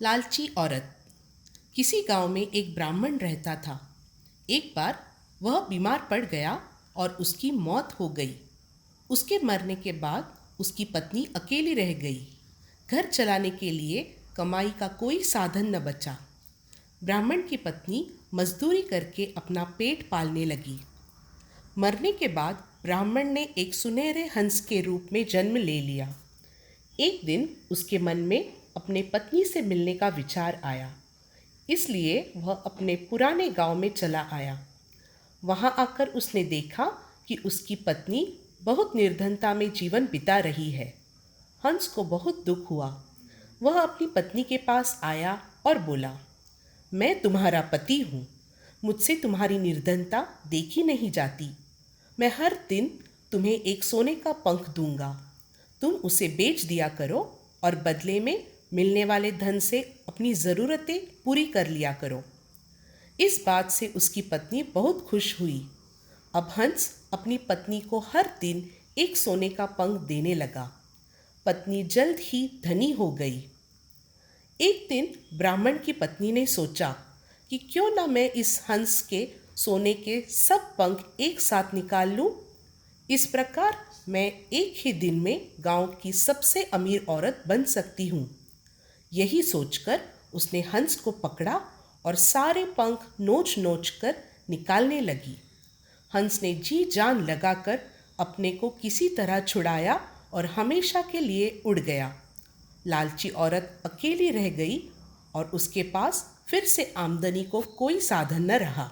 लालची औरत। किसी गांव में एक ब्राह्मण रहता था। एक बार वह बीमार पड़ गया और उसकी मौत हो गई। उसके मरने के बाद उसकी पत्नी अकेली रह गई। घर चलाने के लिए कमाई का कोई साधन न बचा। ब्राह्मण की पत्नी मजदूरी करके अपना पेट पालने लगी। मरने के बाद ब्राह्मण ने एक सुनहरे हंस के रूप में जन्म ले लिया। एक दिन उसके मन में अपने पत्नी से मिलने का विचार आया, इसलिए वह अपने पुराने गांव में चला आया। वहां आकर उसने देखा कि उसकी पत्नी बहुत निर्धनता में जीवन बिता रही है। हंस को बहुत दुख हुआ। वह अपनी पत्नी के पास आया और बोला, मैं तुम्हारा पति हूँ। मुझसे तुम्हारी निर्धनता देखी नहीं जाती। मैं हर दिन तुम्हें एक सोने का पंख दूंगा। तुम उसे बेच दिया करो और बदले में मिलने वाले धन से अपनी ज़रूरतें पूरी कर लिया करो। इस बात से उसकी पत्नी बहुत खुश हुई। अब हंस अपनी पत्नी को हर दिन एक सोने का पंख देने लगा। पत्नी जल्द ही धनी हो गई। एक दिन ब्राह्मण की पत्नी ने सोचा कि क्यों ना मैं इस हंस के सोने के सब पंख एक साथ निकाल लूं। इस प्रकार मैं एक ही दिन में गांव की सबसे अमीर औरत बन सकती हूँ। यही सोचकर उसने हंस को पकड़ा और सारे पंख नोच नोच कर निकालने लगी। हंस ने जी जान लगाकर अपने को किसी तरह छुड़ाया और हमेशा के लिए उड़ गया। लालची औरत अकेली रह गई और उसके पास फिर से आमदनी को कोई साधन न रहा।